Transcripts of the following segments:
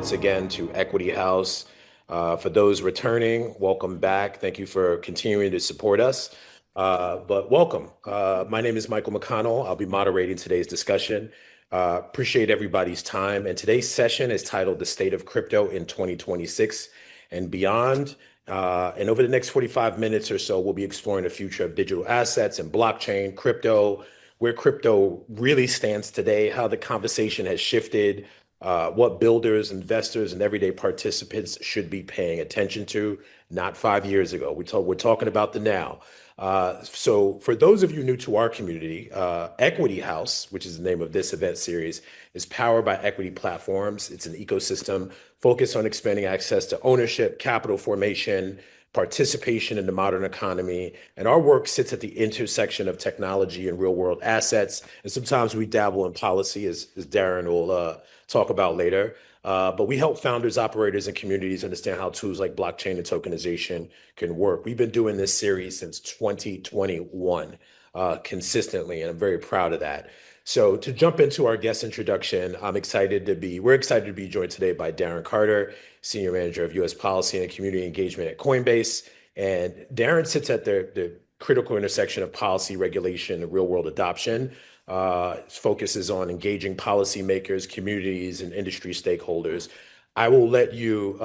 once again to EquityHaus. For those returning, welcome back. Thank you for continuing to support us. But welcome. My name is Michael McConnell. I'll be moderating today's discussion. Appreciate everybody's time. And today's session is titled The State of Crypto in 2026 and Beyond. And over the next 45 minutes or so, we'll be exploring the future of digital assets and blockchain, crypto, where crypto really stands today, how the conversation has shifted, what builders, investors, and everyday participants should be paying attention to, not 5 years ago. We're talking about the now. So for those of you new to our community, EquityHaus, which is the name of this event series, is powered by equity platforms. It's an ecosystem focused on expanding access to ownership, capital formation, participation in the modern economy. And our work sits at the intersection of technology and real world assets. And sometimes we dabble in policy, as Darin will talk about later. But we help founders, operators, and communities understand how tools like blockchain and tokenization can work. We've been doing this series since 2021 consistently, and I'm very proud of that. So to jump into our guest introduction, we're excited to be joined today by Darin Carter, Senior Manager of U.S. Policy and Community Engagement at Coinbase. And Darin sits at the critical intersection of policy, regulation, and real-world adoption. Focuses on engaging policymakers, communities, and industry stakeholders. I will let you,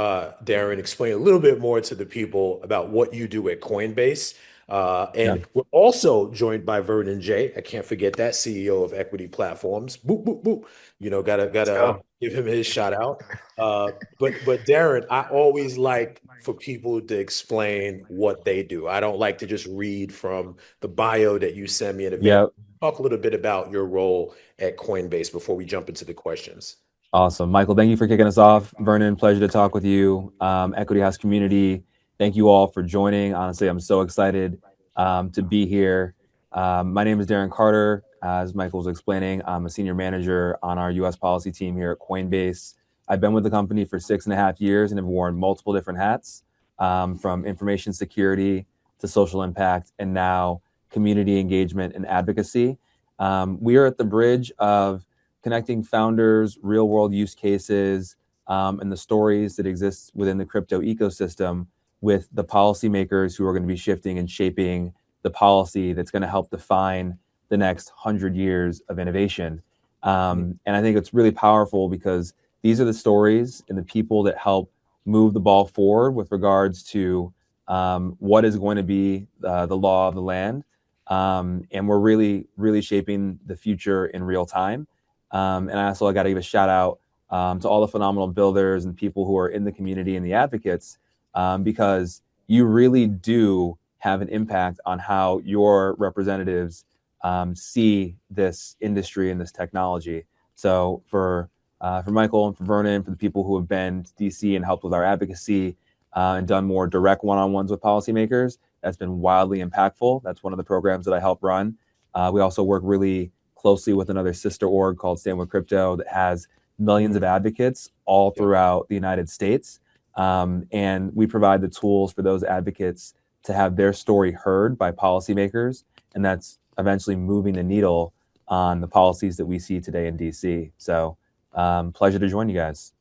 Darin, explain a little bit more to the people about what you do at Coinbase. We're also joined by Vernon Jay. I can't forget that, CEO of Equity Platforms. Boop, boop, boop. Gotta give him his shout out. But Darin, I always like for people to explain what they do. I don't like to just read from the bio that you send me in advance. Talk a little bit about your role at Coinbase before we jump into the questions. Awesome. Michael, thank you for kicking us off. Vernon, pleasure to talk with you. EquityHaus community, thank you all for joining. Honestly, I'm so excited to be here. My name is Darin Carter. As Michael was explaining, I'm a senior manager on our U.S. policy team here at Coinbase. I've been with the company for 6.5 years and have worn multiple different hats, from information security to social impact, and now community engagement and advocacy. We are at the bridge of connecting founders, real world use cases, and the stories that exist within the crypto ecosystem with the policymakers who are going to be shifting and shaping the policy that's going to help define the next 100 years of innovation. And I think it's really powerful because these are the stories and the people that help move the ball forward with regards to what is going to be the law of the land. And we're really, really shaping the future in real time. And I got to give a shout out to all the phenomenal builders and people who are in the community and the advocates, because you really do have an impact on how your representatives see this industry and this technology. So for Michael and for Vernon, for the people who have been to DC and helped with our advocacy and done more direct one-on-ones with policymakers, that's been wildly impactful. That's one of the programs that I help run. We also work really closely with another sister org called Stand With Crypto that has millions of advocates all throughout the United States. And we provide the tools for those advocates to have their story heard by policymakers. And that's eventually moving the needle on the policies that we see today in DC. So pleasure to join you guys.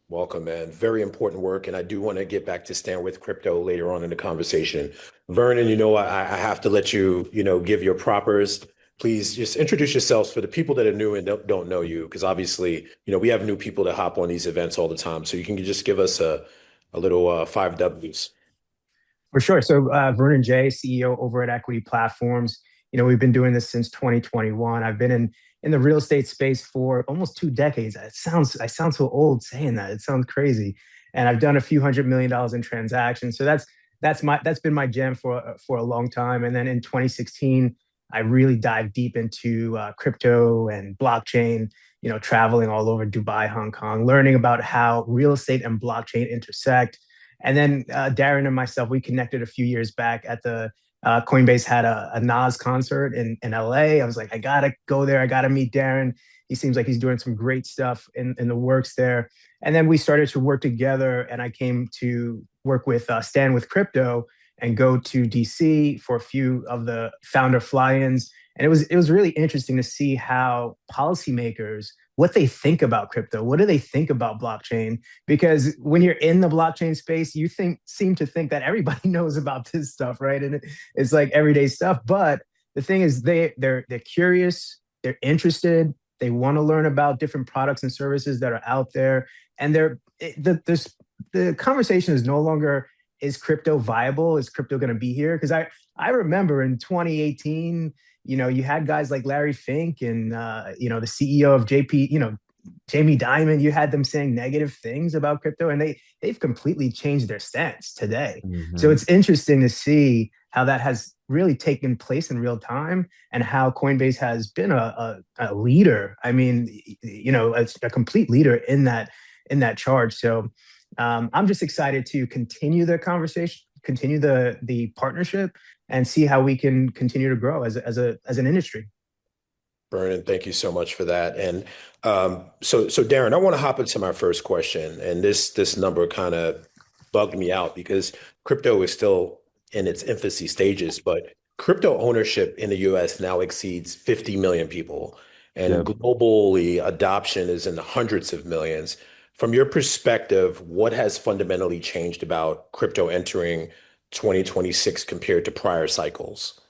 Welcome, man. Very important work. And I do want to get back to Stand With Crypto later on in the conversation. Vernon, I have to let you, give your propers. Please just introduce yourselves for the people that are new and don't know you, because obviously, we have new people that hop on these events all the time. So you can just give us a little 5 Ws. For sure. So Vernon Jay, CEO over at Equity Platforms. We've been doing this since 2021. I've been in the real estate space for almost 2 decades. I sound so old saying that. It sounds crazy. And I've done a few $100 million in transactions. So that's been my jam for a long time. And then in 2016, I really dived deep into crypto and blockchain, traveling all over Dubai, Hong Kong, learning about how real estate and blockchain intersect. And then Darin and myself, we connected a few years back at the Coinbase had a Nas concert in LA. I was like, I got to go there. I got to meet Darin. He seems like he's doing some great stuff in the works there. And then we started to work together, and I came to work with Stand With Crypto and go to DC for a few of the founder fly-ins And it was really interesting to see how policymakers, what they think about crypto, what do they think about blockchain? Because when you're in the blockchain space, you seem to think that everybody knows about this stuff, right? And it's like everyday stuff. But the thing is, they're curious, they're interested, they want to learn about different products and services that are out there, and the conversation is no longer, is crypto viable? Is crypto going to be here? Because I remember in 2018, you had guys like Larry Fink and the CEO of JP, Jamie Dimon. You had them saying negative things about crypto, and they've completely changed their stance today. So it's interesting to see how that has really taken place in real time, and how Coinbase has been a leader. I mean, a complete leader in that charge. So I'm just excited to continue the conversation, continue the partnership, and see how we can continue to grow as an industry. Vernon, thank you so much for that. And so Darin, I want to hop into my first question, and this number kind of bugged me out because crypto is still in its infancy stages, but crypto ownership in the U.S. now exceeds 50 million people, and Yep. globally adoption is in the hundreds of millions. From your perspective, what has fundamentally changed about crypto entering 2026 compared to prior cycles?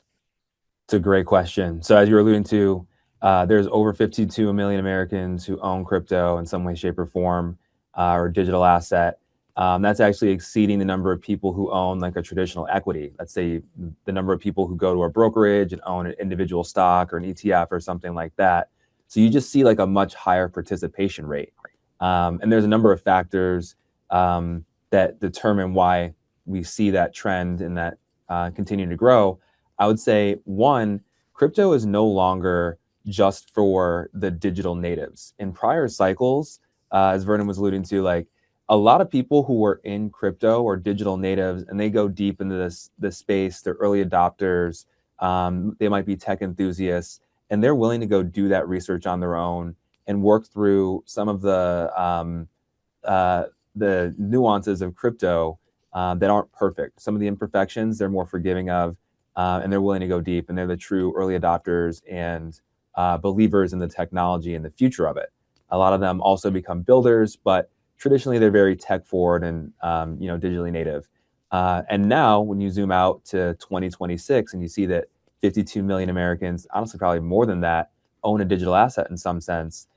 It's a great question. So as you were alluding to, there's over 52 million Americans who own crypto in some way, shape, or form, or digital asset. That's actually exceeding the number of people who own like a traditional equity. Let's say the number of people who go to a brokerage and own an individual stock or an ETF or something like that. So you just see like a much higher participation rate. And there's a number of factors that determine why we see that trend and that continuing to grow. I would say, one, crypto is no longer just for the digital natives. In prior cycles, as Vernon was alluding to, like a lot of people who were in crypto or digital natives, and they go deep into this space, they're early adopters, they might be tech enthusiasts, and they're willing to go do that research on their own and work through some of the nuances of crypto that aren't perfect. Some of the imperfections they're more forgiving of, and they're willing to go deep, and they're the true early adopters and believers in the technology and the future of it. A lot of them also become builders, but traditionally they're very tech forward and digitally native. And now when you zoom out to 2026 and you see that 52 million Americans, honestly probably more than that, own a digital asset in some sense,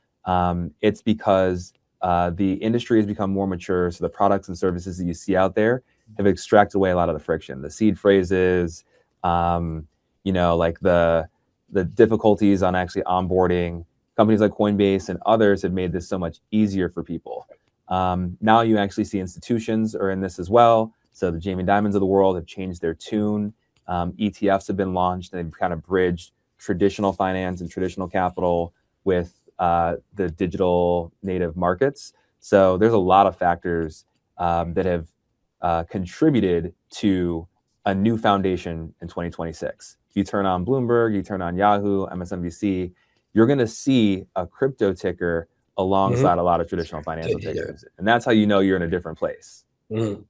it's because the industry has become more mature. So the products and services that you see out there have extracted away a lot of the friction, the seed phrases, like the difficulties on actually onboarding. Companies like Coinbase and others have made this so much easier for people. Now you actually see institutions are in this as well. So the Jamie Dimons of the world have changed their tune. ETFs have been launched, and they've kind of bridged traditional finance and traditional capital with the digital native markets. So there's a lot of factors that have contributed to a new foundation in 2026. If you turn on Bloomberg, you turn on Yahoo, MSNBC, you're going to see a crypto ticker alongside a lot of traditional financial tickers. And that's how you know you're in a different place. Mm-hmm.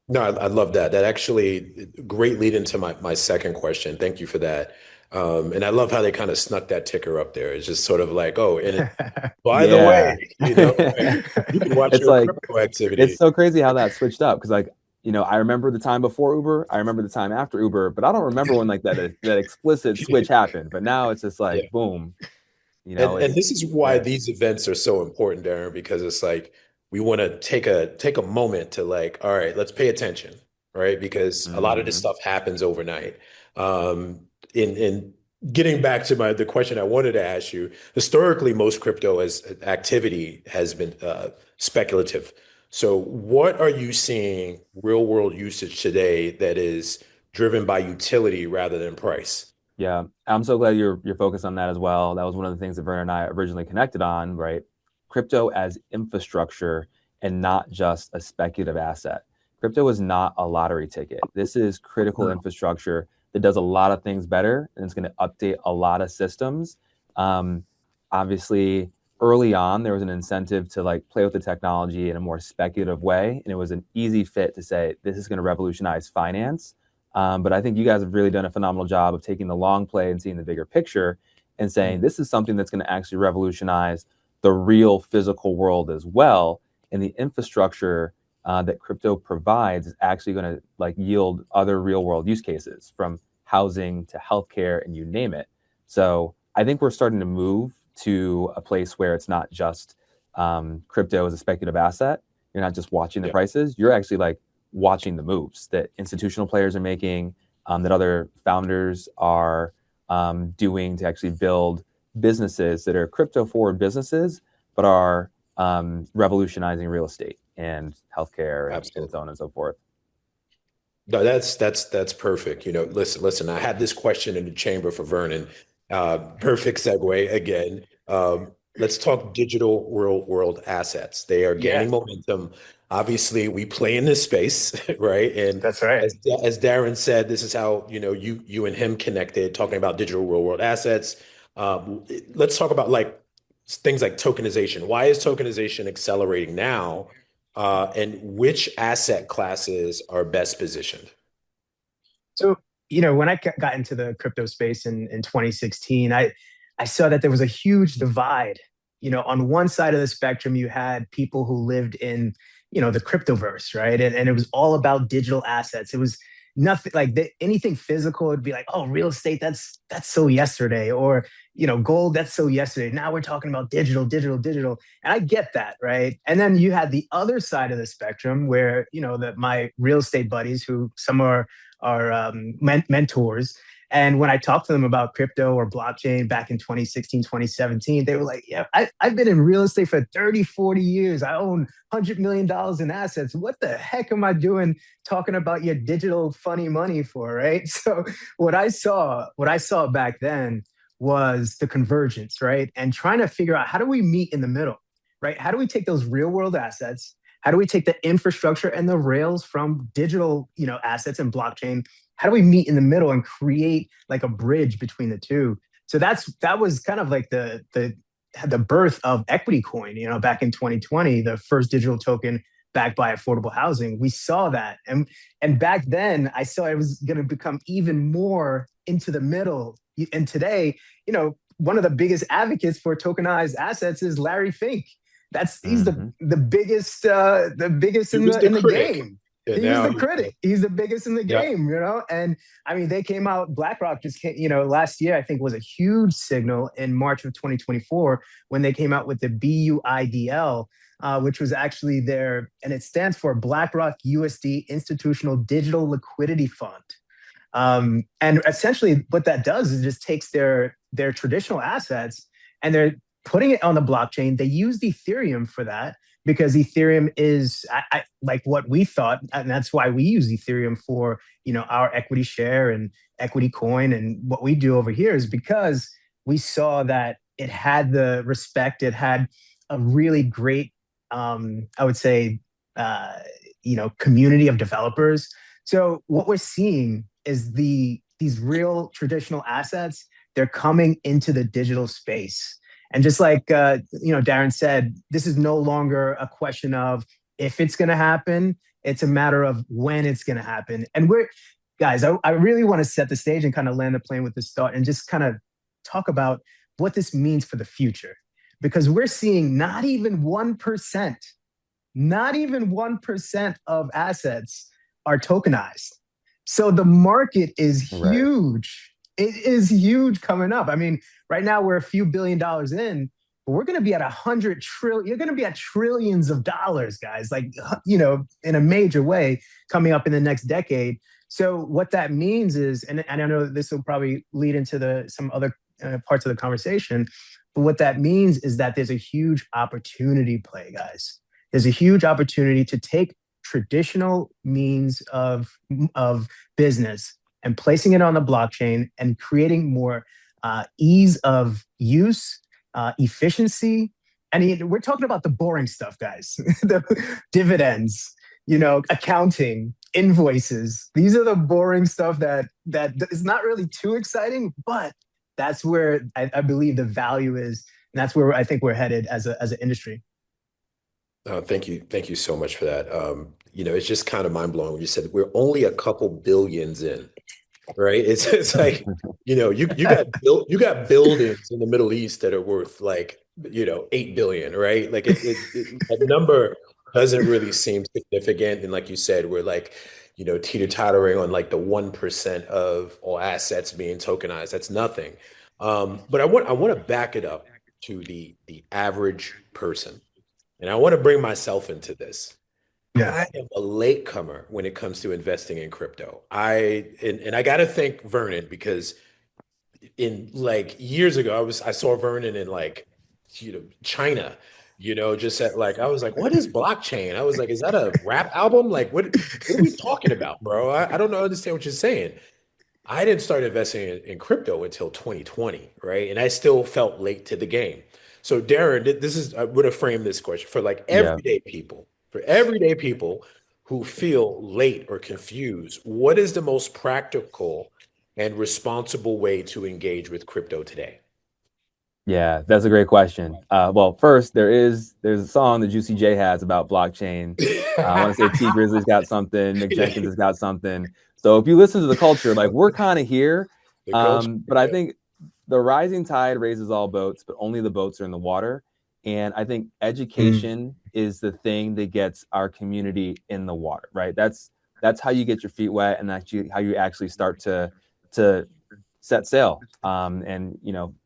No, I love that. That actually great lead into my second question. Thank you for that. And I love how they kind of snuck that ticker up there. It's just sort of like, oh, and by the way, you can watch It's your like, crypto activity. it's so crazy how that switched up. Cause like, I remember the time before Uber, I remember the time after Uber, but I don't remember when like that explicit switch happened. But now it's just like, boom, And this is why these events are so important, Darin, because it's like we want to take a moment to like, all right, let's pay attention, right? Because a lot of this stuff happens overnight. In getting back to the question I wanted to ask you, historically, most crypto activity has been speculative. So what are you seeing real world usage today that is driven by utility rather than price? Yeah, I'm so glad you're focused on that as well. That was one of the things that Vernon and I originally connected on, right? Crypto as infrastructure and not just a speculative asset. Crypto is not a lottery ticket. This is critical infrastructure that does a lot of things better, and it's going to update a lot of systems. Obviously, early on, there was an incentive to like play with the technology in a more speculative way, and it was an easy fit to say this is going to revolutionize finance. But I think you guys have really done a phenomenal job of taking the long play and seeing the bigger picture and saying this is something that's going to actually revolutionize the real physical world as well. And the infrastructure that crypto provides is actually going to like yield other real world use cases, from housing to healthcare and you name it. So I think we're starting to move to a place where it's not just crypto as a speculative asset. You're not just watching the prices. You're actually like watching the moves that institutional players are making, that other founders are doing to actually build businesses that are crypto forward businesses, but are revolutionizing real estate and healthcare and so on and so forth. No, that's perfect. Listen, I had this question in the chamber for Vernon. Perfect segue again. Let's talk digital real world assets. They are gaining momentum. Obviously, we play in this space, right? And that's right. As Darin said, this is how you and him connected, talking about digital real world assets. Let's talk about like things like tokenization. Why is tokenization accelerating now? And which asset classes are best positioned? So, when I got into the crypto space in 2016, I saw that there was a huge divide. On one side of the spectrum, you had people who lived in, the cryptoverse, right? And it was all about digital assets. It was nothing like anything physical would be like, oh, real estate, that's so yesterday, or gold, that's so yesterday. Now we're talking about digital, digital, digital, and I get that, right? And then you had the other side of the spectrum where that my real estate buddies, who some are mentors, and when I talked to them about crypto or blockchain back in 2016, 2017, they were like, yeah, I've been in real estate for 30, 40 years. I own $100 million in assets. What the heck am I doing talking about your digital funny money for, right? So what I saw back then was the convergence, right? And trying to figure out, how do we meet in the middle, right? How do we take those real world assets? How do we take the infrastructure and the rails from digital, assets and blockchain? How do we meet in the middle and create like a bridge between the two? So that was kind of like the birth of Equity Coin, back in 2020, the first digital token backed by affordable housing. We saw that. And back then I saw it was going to become even more into the middle. And today, one of the biggest advocates for tokenized assets is Larry Fink. He's the biggest in the game. He's the critic. He's the biggest in the game, And I mean, they came out. BlackRock just came, last year, I think, was a huge signal in March of 2024 when they came out with the BUIDL, which was actually and it stands for BlackRock USD Institutional Digital Liquidity Fund. And essentially, what that does is just takes their traditional assets and they're putting it on the blockchain. They used Ethereum for that, because Ethereum is like what we thought, and that's why we use Ethereum for our equity share and Equity Coin, and what we do over here is because we saw that it had the respect, it had a really great, I would say, community of developers. So what we're seeing is these real traditional assets, they're coming into the digital space. And just like Darin said, this is no longer a question of if it's going to happen. It's a matter of when it's going to happen. And I really want to set the stage and kind of land the plane with this thought and just kind of talk about what this means for the future. Because we're seeing not even 1% of assets are tokenized. So the market is huge. It is huge coming up. I mean, right now we're a few $1 billion in, but we're going to be at 100 trillion. You're going to be at trillions of dollars, guys, like, in a major way coming up in the next decade. So what that means is, and I know this will probably lead into some other parts of the conversation, but what that means is that there's a huge opportunity play, guys. There's a huge opportunity to take traditional means of business and placing it on the blockchain and creating more ease of use, efficiency. And we're talking about the boring stuff, guys. The dividends, accounting, invoices. These are the boring stuff that is not really too exciting, but that's where I believe the value is. And that's where I think we're headed as an industry. Thank you so much for that. it's just kind of mind blowing when you said we're only a couple billions in, right? It's like, you got buildings in the Middle East that are worth like, 8 billion, right? Like that number doesn't really seem significant. And like you said, we're like, teeter-tottering on like the 1% of all assets being tokenized. That's nothing. But I want to back it up to the average person. And I want to bring myself into this. Yeah. I am a latecomer when it comes to investing in crypto. And I got to thank Vernon because in like years ago, I saw Vernon in like, China, just at like, I was like, what is blockchain? I was like, is that a rap album? Like, what are we talking about, bro? I don't know, understand what you're saying. I didn't start investing in crypto until 2020, right? And I still felt late to the game. So, Darin, this is, I would have framed this question for like Yeah. everyday people who feel late or confused. What is the most practical and responsible way to engage with crypto today? Yeah, that's a great question. Well, first, there's a song that Juicy J has about blockchain. I want to say T Grizzly's got something, Nick Yeah, Jenkins has got something. So if you listen to the culture, like we're kind of here. the culture. But I think the rising tide raises all boats, but only the boats are in the water. And I think education is the thing that gets our community in the water, right? That's how you get your feet wet, and that's how you actually start to set sail and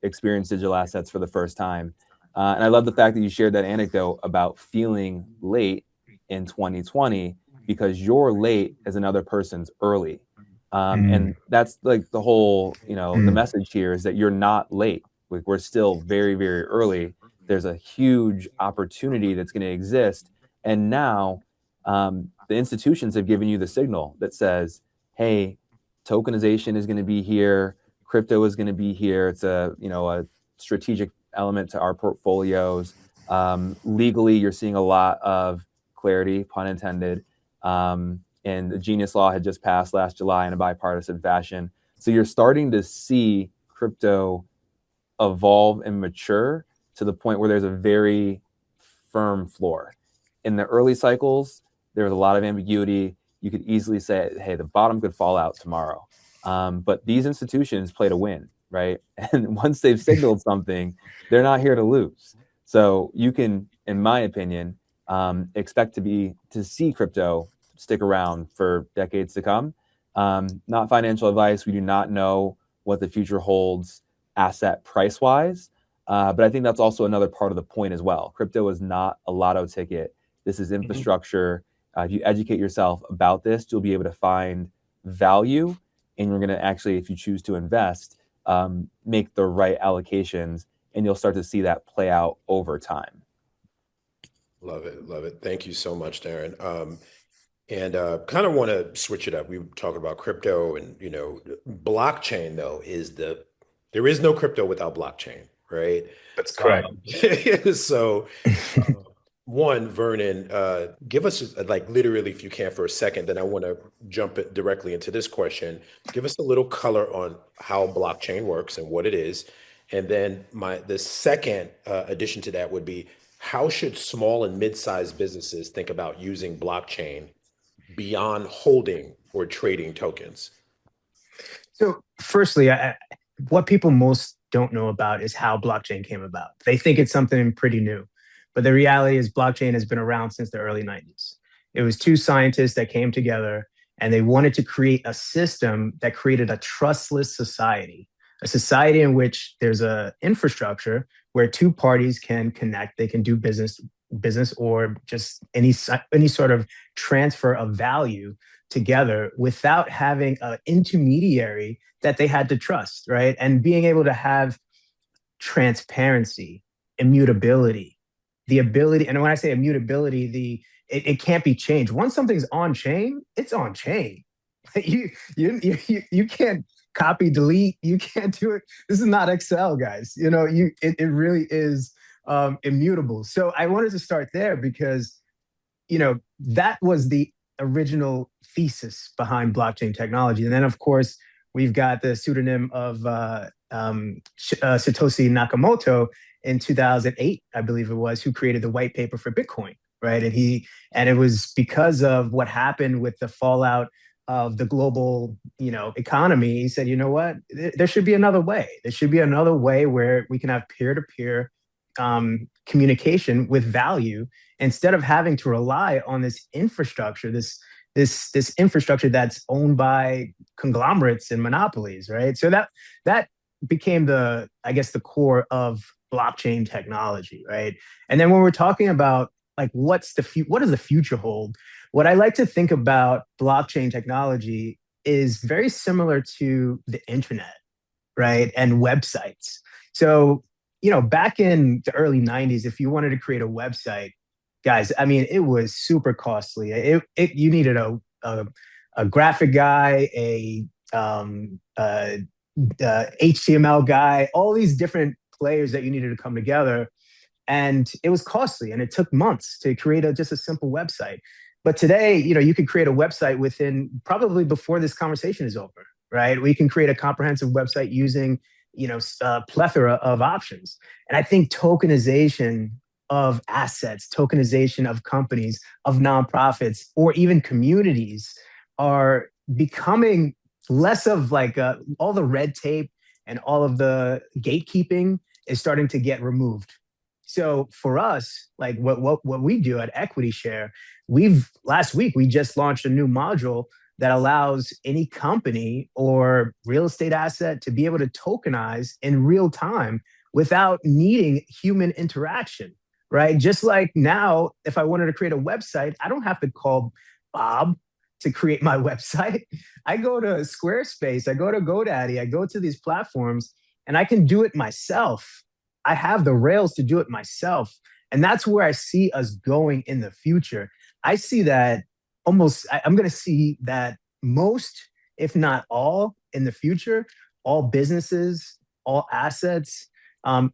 experience digital assets for the first time. And I love the fact that you shared that anecdote about feeling late in 2020 because you're late as another person's early. And that's like the whole, the message here is that you're not late. Like we're still very, very early. There's a huge opportunity that's going to exist. And now the institutions have given you the signal that says, hey, tokenization is going to be here. Crypto is going to be here. It's a strategic element to our portfolios. Legally, you're seeing a lot of clarity, pun intended. And the Genius Law had just passed last July in a bipartisan fashion. So you're starting to see crypto evolve and mature to the point where there's a very firm floor. In the early cycles, there was a lot of ambiguity. You could easily say, hey, the bottom could fall out tomorrow. But these institutions play to win, right? And once they've signaled something, they're not here to lose. So you can, in my opinion, expect to see crypto stick around for decades to come. Not financial advice. We do not know what the future holds asset price-wise. But I think that's also another part of the point as well. Crypto is not a lotto ticket. This is infrastructure. If you educate yourself about this, you'll be able to find value. And you're going to actually, if you choose to invest, make the right allocations. And you'll start to see that play out over time. Love it. Love it. Thank you so much, Darin. And kind of want to switch it up. We were talking about crypto and, blockchain, though, there is no crypto without blockchain, right? That's correct. So, one, Vernon, give us just, like literally, if you can, for a second, then I want to jump it directly into this question. Give us a little color on how blockchain works and what it is. And then the second addition to that would be, how should small and mid-sized businesses think about using blockchain beyond holding or trading tokens? So, firstly, what people most don't know about is how blockchain came about. They think it's something pretty new, but the reality is blockchain has been around since the early 90s. It was two scientists that came together and they wanted to create a system that created a trustless society, a society in which there's a infrastructure where two parties can connect, they can do business or just any sort of transfer of value together without having an intermediary that they had to trust, right? And being able to have transparency, immutability, the ability, and when I say immutability, it can't be changed. Once something's on chain, it's on chain. You can't copy, delete. You can't do it. This is not Excel, guys. It really is immutable. So I wanted to start there because, that was the original thesis behind blockchain technology. And then, of course, we've got the pseudonym of Satoshi Nakamoto in 2008, I believe it was, who created the white paper for Bitcoin, right? And it was because of what happened with the fallout of the global, economy. He said, you know what, there should be another way. There should be another way where we can have peer-to-peer communication with value instead of having to rely on this infrastructure, this infrastructure that's owned by conglomerates and monopolies, right? So that became I guess, the core of blockchain technology, right? And then when we're talking about like what does the future hold? What I like to think about blockchain technology is very similar to the internet, right? And websites. So, back in the early 90s, if you wanted to create a website, guys, I mean, it was super costly. You needed a graphic guy, HTML guy, all these different players that you needed to come together. And it was costly and it took months to create just a simple website. But today, you can create a website within probably before this conversation is over, right? We can create a comprehensive website using, a plethora of options. And I think tokenization of assets, tokenization of companies, of nonprofits, or even communities are becoming less of like all the red tape and all of the gatekeeping is starting to get removed. So for us, like what we do at EquityShare, last week we just launched a new module that allows any company or real estate asset to be able to tokenize in real time without needing human interaction, right? Just like now, if I wanted to create a website, I don't have to call Bob to create my website. I go to Squarespace, I go to GoDaddy, I go to these platforms, and I can do it myself. I have the rails to do it myself. And that's where I see us going in the future. I see that I'm going to see that most, if not all, in the future, all businesses, all assets,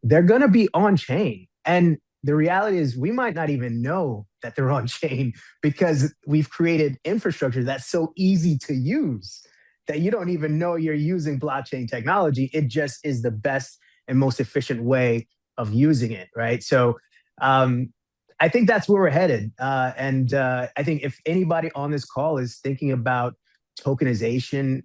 they're going to be on chain. And the reality is we might not even know that they're on chain because we've created infrastructure that's so easy to use that you don't even know you're using blockchain technology. It just is the best and most efficient way of using it, right? So I think that's where we're headed. And I think if anybody on this call is thinking about tokenization,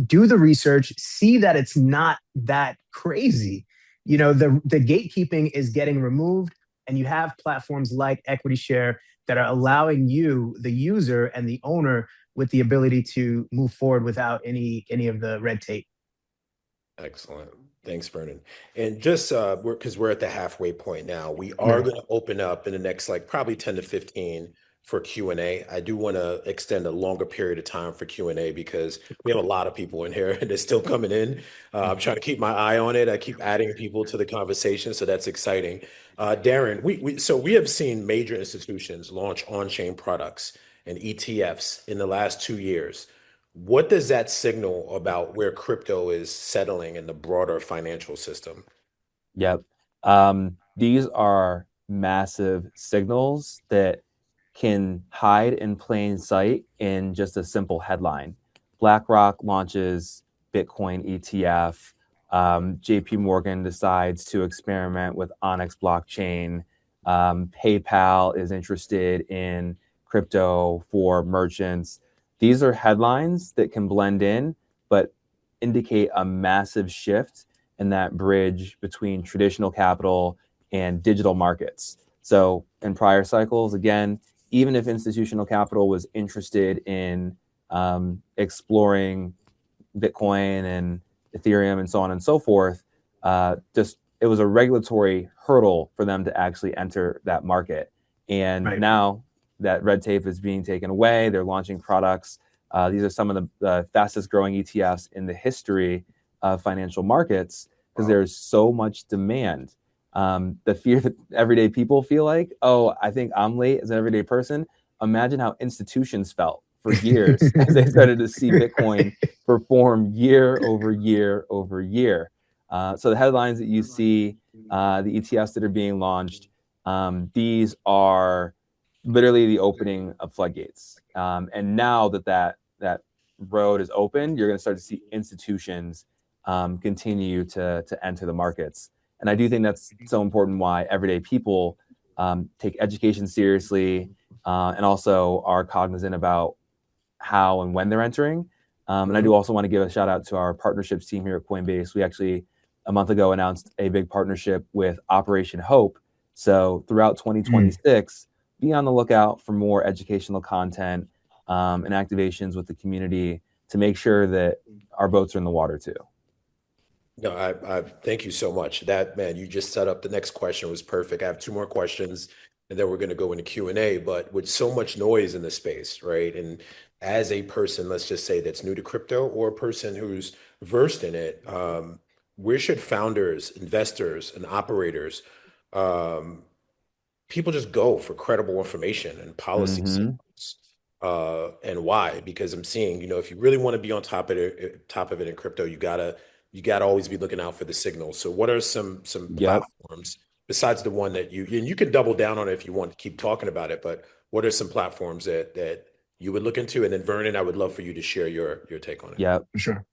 do the research, see that it's not that crazy. The gatekeeping is getting removed, and you have platforms like EquityShare that are allowing you, the user and the owner, with the ability to move forward without any of the red tape. Excellent. Thanks, Vernon. And just because we're at the halfway point now, we are going to open up in the next probably 10 to 15 for Q&A. I do want to extend a longer period of time for Q&A because we have a lot of people in here and they're still coming in. I'm trying to keep my eye on it. I keep adding people to the conversation, so that's exciting. Darin, we have seen major institutions launch on-chain products and ETFs in the last 2 years. What does that signal about where crypto is settling in the broader financial system? Yep. These are massive signals that can hide in plain sight in just a simple headline. BlackRock launches Bitcoin ETF. JP Morgan decides to experiment with Onyx blockchain. PayPal is interested in crypto for merchants. These are headlines that can blend in, but indicate a massive shift in that bridge between traditional capital and digital markets. So in prior cycles, again, even if institutional capital was interested in exploring Bitcoin and Ethereum and so on and so forth, it was a regulatory hurdle for them to actually enter that market. And now that red tape is being taken away, they're launching products. These are some of the fastest growing ETFs in the history of financial markets because there's so much demand. The fear that everyday people feel like, oh, I think I'm late as an everyday person. Imagine how institutions felt for years as they started to see Bitcoin perform year over year over year. So the headlines that you see, the ETFs that are being launched, these are literally the opening of floodgates. And now that road is open, you're going to start to see institutions continue to enter the markets. And I do think that's so important why everyday people take education seriously, and also are cognizant about how and when they're entering. And I do also want to give a shout out to our partnerships team here at Coinbase. We actually, a month ago, announced a big partnership with Operation Hope. So throughout 2026, be on the lookout for more educational content and activations with the community to make sure that our boats are in the water too. No, I thank you so much. That, man, you just set up the next question was perfect. I have two more questions, and then we're going to go into Q&A. But with so much noise in the space, right? And as a person, let's just say that's new to crypto, or a person who's versed in it, where should founders, investors, and operators, um, people just go for credible information and policy signals, and why? Because I'm seeing, if you really want to be on top of it in crypto, you gotta always be looking out for the signals. So what are some Yep. platforms besides the one that and you can double down on it if you want to keep talking about it, but what are some platforms that you would look into? And then Vernon, I would love for you to share your take on it. Yep. For sure.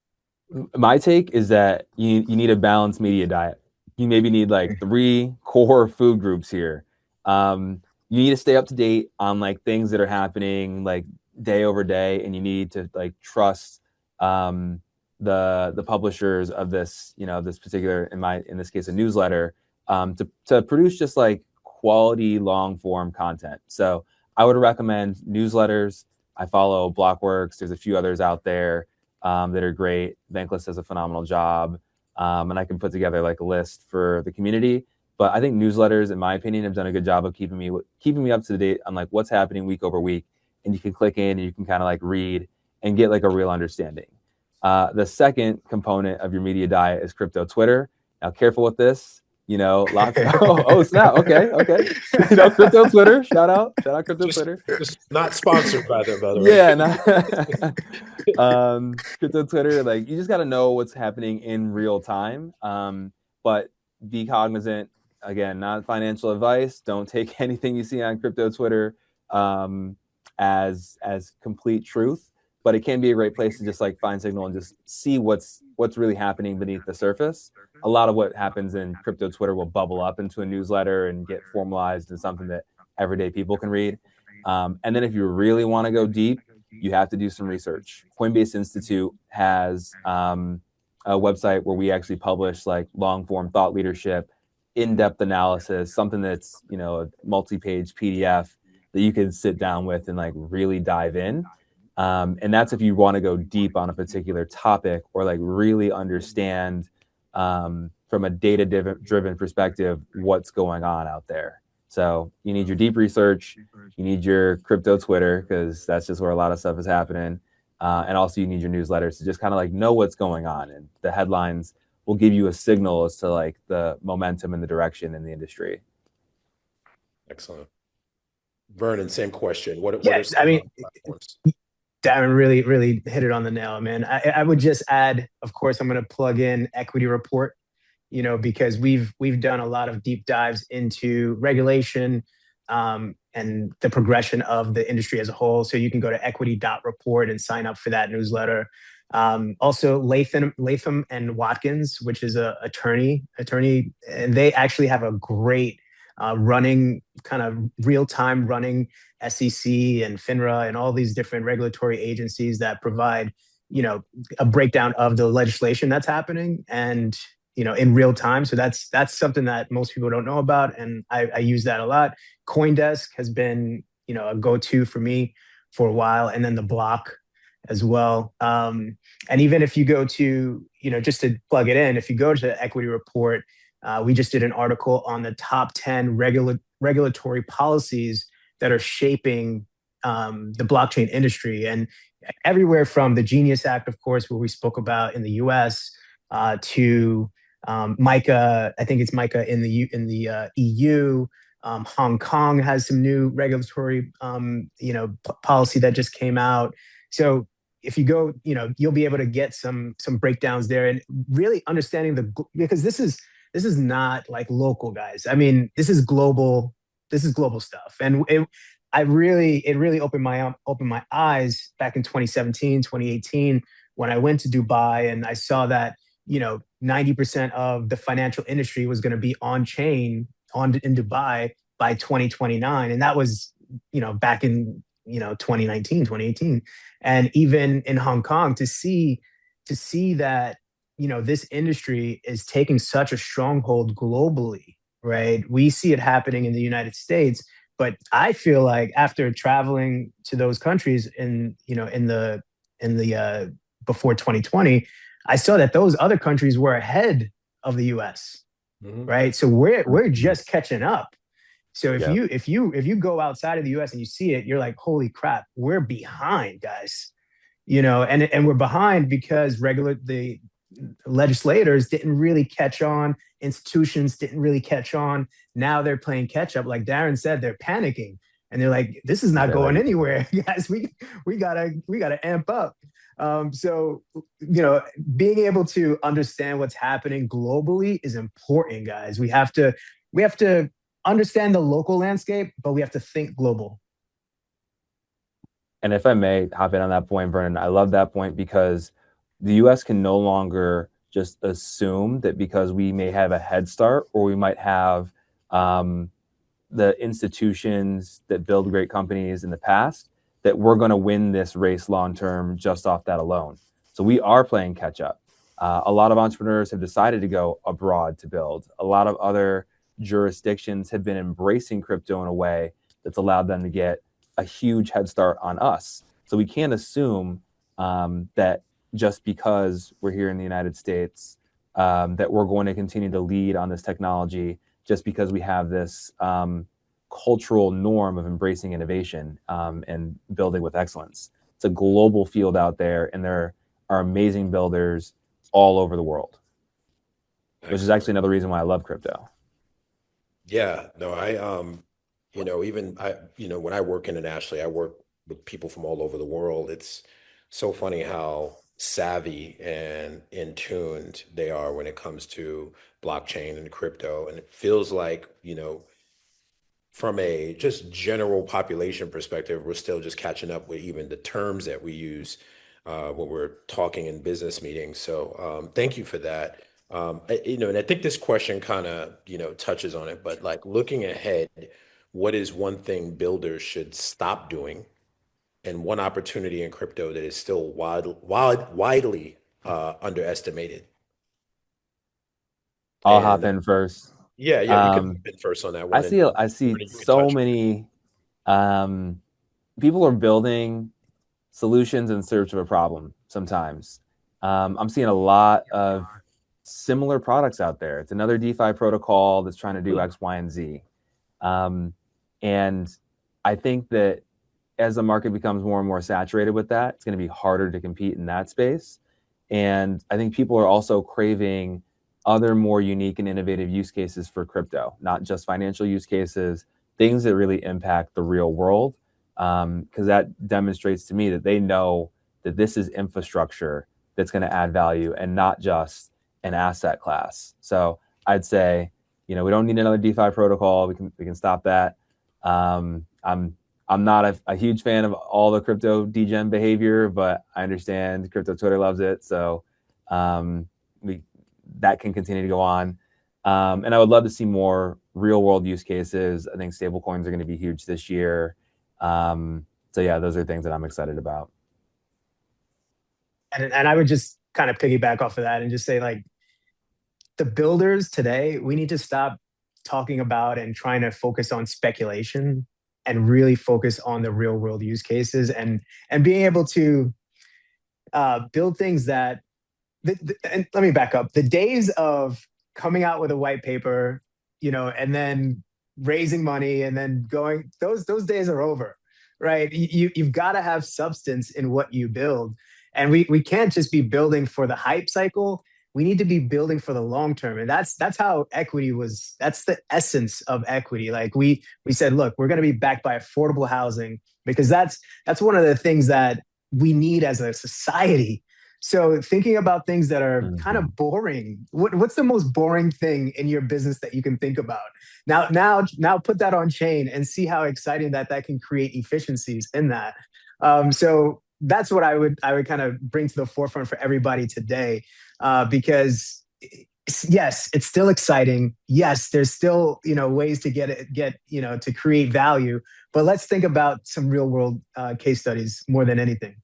My take is that you need a balanced media diet. You maybe need like 3 core food groups here. You need to stay up to date on like things that are happening like day over day, and you need to like trust the publishers of this, this particular, in this case, a newsletter, to produce just like quality long form content. So I would recommend newsletters. I follow Blockworks. There's a few others out there that are great. Bankless does a phenomenal job, and I can put together like a list for the community. But I think newsletters, in my opinion, have done a good job of keeping me up to date on like what's happening week over week. And you can click in and you can kind of like read and get like a real understanding. The second component of your media diet is crypto Twitter. Now, careful with this. Lots of, oh snap. Okay. Crypto Twitter, shout out crypto Twitter. Just not sponsored by them, by the way. Yeah, crypto Twitter, like you just got to know what's happening in real time. But be cognizant, again, not financial advice. Don't take anything you see on crypto Twitter as complete truth, but it can be a great place to just like find signal and just see what's really happening beneath the surface. A lot of what happens in crypto Twitter will bubble up into a newsletter and get formalized in something that everyday people can read. And then if you really want to go deep, you have to do some research. Coinbase Institute has a website where we actually publish like long form thought leadership, in-depth analysis, something that's, a multi-page PDF that you can sit down with and like really dive in. And that's if you want to go deep on a particular topic or like really understand from a data-driven perspective what's going on out there. So you need your deep research, you need your crypto Twitter, because that's just where a lot of stuff is happening. And also you need your newsletters to just kind of like know what's going on. And the headlines will give you a signal as to like the momentum and the direction in the industry. Excellent. Vernon, same question. What Yeah, are some platforms? Darin really hit it on the nail, man. I would just add, of course, I'm going to plug in Equity Report, because we've done a lot of deep dives into regulation and the progression of the industry as a whole. So you can go to equity.report and sign up for that newsletter. Also, Latham and Watkins, which is a attorney, and they actually have a great running kind of real-time running SEC and FINRA and all these different regulatory agencies that provide, a breakdown of the legislation that's happening and, in real time. So that's something that most people don't know about. And I use that a lot. CoinDesk has been, a go-to for me for a while. And then the Block as well. And even if you go to, just to plug it in, if you go to Equity Report, we just did an article on the top 10 regulatory policies that are shaping the blockchain industry, and everywhere from the Genius Act, of course, where we spoke about in the U.S., to MiCA. I think it's MiCA in the EU. Hong Kong has some new regulatory policy that just came out. So if you go, you'll be able to get some breakdowns there and really understanding because this is not like local, guys. I mean, this is global. This is global stuff, and it really opened my eyes back in 2017, 2018 when I went to Dubai and I saw that 90% of the financial industry was going to be on chain in Dubai, by 2029. And that was, back in, 2019, 2018. And even in Hong Kong, to see that, this industry is taking such a stronghold globally, right? We see it happening in the United States, but I feel like after traveling to those countries in the before 2020, I saw that those other countries were ahead of the US, right? So we're just catching up. So if you go outside of the US and you see it, you're like, holy crap, we're behind, guys. And we're behind because the legislators didn't really catch on, institutions didn't really catch on. Now they're playing catch up. Like Darin said, they're panicking and they're like, this is not going anywhere. Guys, we gotta amp up. So being able to understand what's happening globally is important, guys. We have to understand the local landscape, but we have to think global. And if I may hop in on that point, Vernon, I love that point because the US can no longer just assume that because we may have a head start or we might have the institutions that build great companies in the past, that we're going to win this race long term just off that alone. So we are playing catch up. A lot of entrepreneurs have decided to go abroad to build. A lot of other jurisdictions have been embracing crypto in a way that's allowed them to get a huge head start on us. So we can't assume that just because we're here in the United States, that we're going to continue to lead on this technology just because we have this cultural norm of embracing innovation and building with excellence. It's a global field out there, and there are amazing builders all over the world, which is actually another reason why I love crypto. Yeah, no, when I work internationally, I work with people from all over the world. It's so funny how savvy and in tuned they are when it comes to blockchain and crypto. And it feels like, from a just general population perspective, we're still just catching up with even the terms that we use when we're talking in business meetings. So thank you for that. And I think this question kind of, touches on it, but like looking ahead, what is one thing builders should stop doing and one opportunity in crypto that is still widely underestimated? I'll hop And in first. yeah, you can hop in first on that one. I see Vernon, you can so touch. many people are building solutions in search of a problem sometimes. I'm seeing a lot of similar products out there. It's another DeFi protocol that's trying to do X, Y, and Z. And I think that as the market becomes more and more saturated with that, it's going to be harder to compete in that space. And I think people are also craving other more unique and innovative use cases for crypto, not just financial use cases, things that really impact the real world. Because that demonstrates to me that they know that this is infrastructure that's going to add value and not just an asset class. So I'd say, we don't need another DeFi protocol. We can stop that. I'm not a huge fan of all the crypto degen behavior, but I understand crypto Twitter loves it. So that can continue to go on. And I would love to see more real world use cases. I think stablecoins are going to be huge this year. So yeah, those are things that I'm excited about. And I would just kind of piggyback off of that and just say, like, the builders today, we need to stop talking about and trying to focus on speculation and really focus on the real world use cases and being able to build things that, and let me back up. The days of coming out with a white paper, and then raising money and then going, those days are over, right? You've got to have substance in what you build. And we can't just be building for the hype cycle. We need to be building for the long term. And that's how equity was. That's the essence of equity. Like we said, look, we're going to be backed by affordable housing because that's one of the things that we need as a society. So thinking about things that are kind of boring. What's the most boring thing in your business that you can think about? Now put that on chain and see how exciting that can create efficiencies in that. So that's what I would kind of bring to the forefront for everybody today, because yes, it's still exciting. Yes, there's still, ways to to create value. But let's think about some real world case studies more than anything.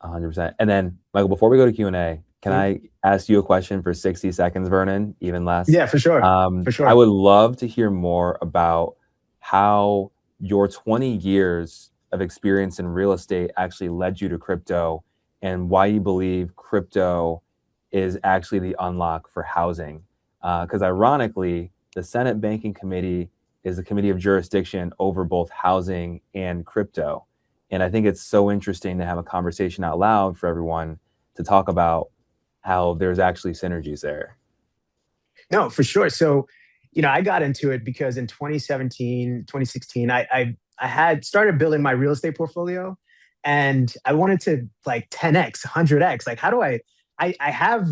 100%. And then, Michael, before we go to Q&A, can Mhm. I ask you a question for 60 seconds, Vernon, even less? Yeah, for sure. For I sure. would love to hear more about how your 20 years of experience in real estate actually led you to crypto and why you believe crypto is actually the unlock for housing. Because ironically, the Senate Banking Committee is a committee of jurisdiction over both housing and crypto. And I think it's so interesting to have a conversation out loud for everyone to talk about how there's actually synergies there. No, for sure. So, I got into it because in 2017, 2016, I had started building my real estate portfolio, and I wanted to like 10x, 100x. Like, how do I have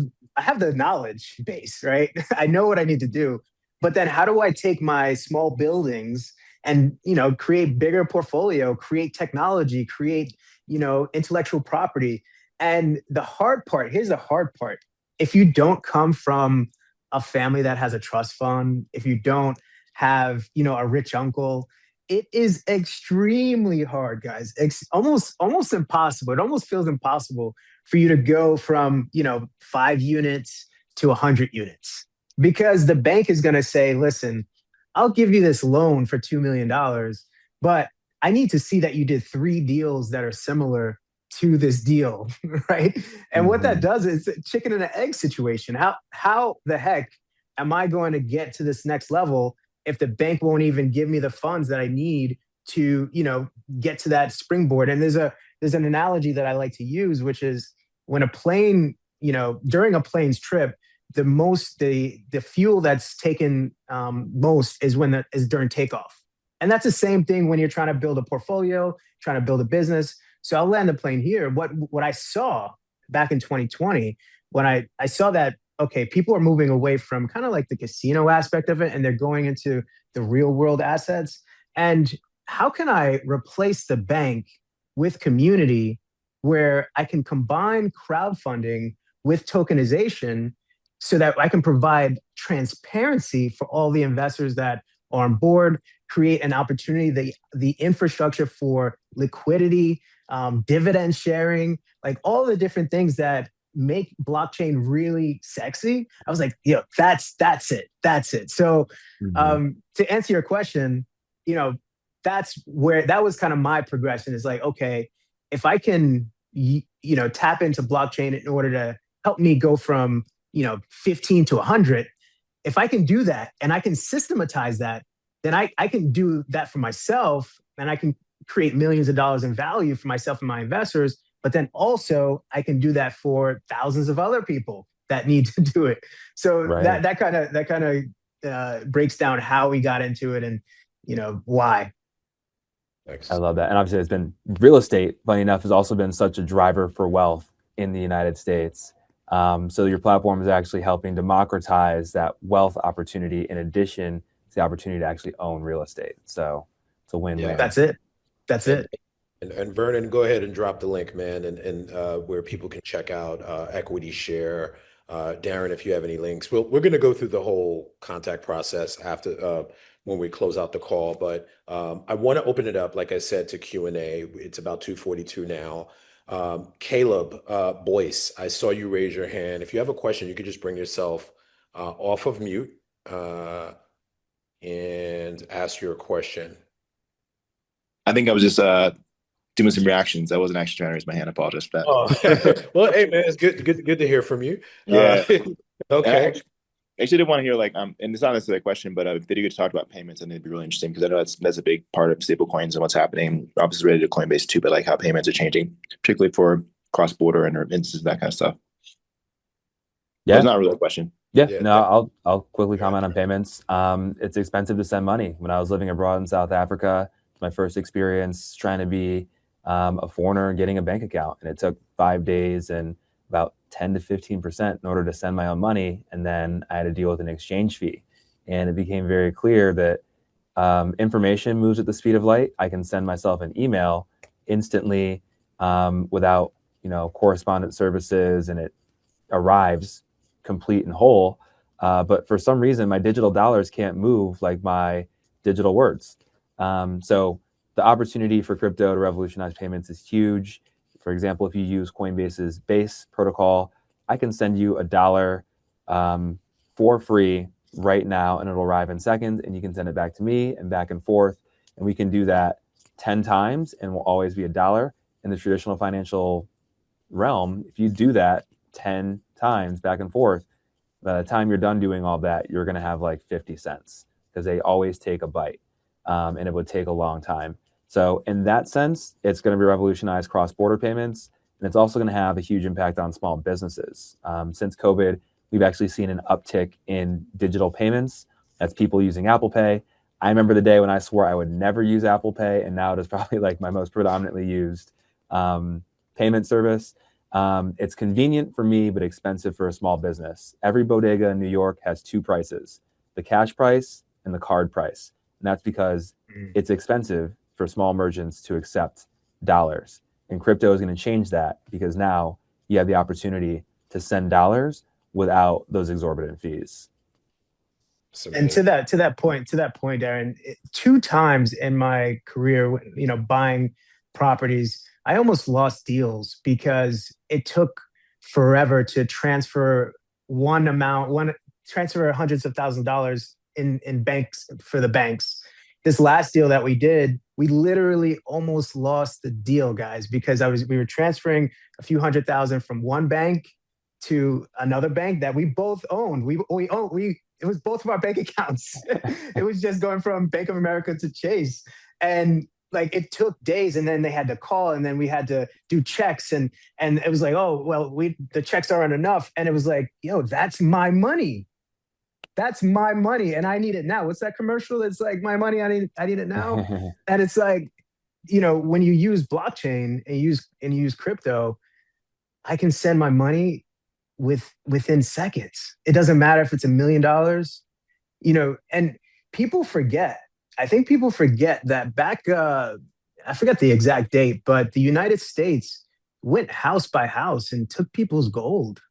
the knowledge base, right? I know what I need to do, but then how do I take my small buildings and, create bigger portfolio, create technology, create, intellectual property. And the hard part, here's the hard part. If you don't come from a family that has a trust fund, if you don't have, a rich uncle, it is extremely hard, guys. Almost impossible. It almost feels impossible for you to go from, 5 units to 100 units because the bank is going to say, listen, I'll give you this loan for $2 million, but I need to see that you did 3 deals that are similar to this deal, right? And what that does is a chicken and an egg situation. How the heck am I going to get to this next level if the bank won't even give me the funds that I need to, get to that springboard? And there's an analogy that I like to use, which is when a plane, during a plane's trip, the fuel that's taken most is is during takeoff. And that's the same thing when you're trying to build a portfolio, trying to build a business. So I'll land the plane here. What I saw back in 2020, when I saw that, okay, people are moving away from kind of like the casino aspect of it, and they're going into the real world assets. And how can I replace the bank with community where I can combine crowdfunding with tokenization so that I can provide transparency for all the investors that are on board, create an opportunity, the infrastructure for liquidity, dividend sharing, like all the different things that make blockchain really sexy. I was like, that's it. That's it. So to answer your question, that was kind of my progression is like, okay, if I can, tap into blockchain in order to help me go from, 15 to 100, if I can do that and I can systematize that, then I can do that for myself and I can create millions of dollars in value for myself and my investors. But then also I can do that for thousands of other people that need to do it. So Right. that kind of breaks down how we got into it and why. I love that. And obviously, it's been real estate, funny enough, has also been such a driver for wealth in the United States. So your platform is actually helping democratize that wealth opportunity in addition to the opportunity to actually own real estate. So it's a win-win. Yeah. That's it. That's And, it. and Vernon, go ahead and drop the link, man, and where people can check out Equity Share. Darin, if you have any links, we're going to go through the whole contact process after when we close out the call. But I want to open it up, like I said, to Q&A. It's about 2:42 now. Caleb Boyce, I saw you raise your hand. If you have a question, you could just bring yourself off of mute and ask your question. I think I was just doing some reactions. I wasn't actually trying to raise my hand. I apologize for that. Oh, well, hey man, it's good to hear from you. Yeah. Okay. I actually did want to hear and it's not necessarily a question, but if they do get to talk about payments, and it'd be really interesting because I know that's a big part of stable coins and what's happening. Obviously related to Coinbase too, but like how payments are changing, particularly for cross-border and remittances, that kind of stuff. Yeah. But it's not really a question. Yeah, no, I'll quickly comment on payments. It's expensive to send money. When I was living abroad in South Africa, my first experience trying to be a foreigner getting a bank account, and it took 5 days and about 10 to 15% in order to send my own money, and then I had to deal with an exchange fee. And it became very clear that information moves at the speed of light. I can send myself an email instantly without correspondent services, and it arrives complete and whole. But for some reason, my digital dollars can't move like my digital words. So the opportunity for crypto to revolutionize payments is huge. For example, if you use Coinbase's Base protocol, I can send you $1 for free right now, and it'll arrive in seconds, and you can send it back to me and back and forth. And we can do that 10 times and will always be $1. In the traditional financial realm, if you do that 10 times back and forth, by the time you're done doing all that, you're going to have like 50 cents because they always take a bite, and it would take a long time. So in that sense, it's going to revolutionize cross-border payments, and it's also going to have a huge impact on small businesses. Since COVID, we've actually seen an uptick in digital payments. That's people using Apple Pay. I remember the day when I swore I would never use Apple Pay, and now it is probably like my most predominantly used payment service. It's convenient for me, but expensive for a small business. Every bodega in New York has two prices, the cash price and the card price. And that's because it's expensive for small merchants to accept dollars. And crypto is going to change that because now you have the opportunity to send dollars without those exorbitant fees. And to that point, Darin, 2 times in my career, buying properties, I almost lost deals because it took forever to transfer transfer hundreds of thousands of dollars in banks for the banks. This last deal that we did, we literally almost lost the deal, guys, because we were transferring a few $100,000 from one bank to another bank that we both owned. It was both of our bank accounts. It was just going from Bank of America to Chase. And like it took days, and then they had to call, and then we had to do checks, and it was like, oh, well, the checks aren't enough. And it was like, yo, that's my money. That's my money, and I need it now. What's that commercial? It's like, my money, I need it now. And it's like, when you use blockchain and you use crypto, I can send my money within seconds. It doesn't matter if it's $1 million, and people forget. I think people forget that back, I forget the exact date, but the United States went house by house and took people's gold.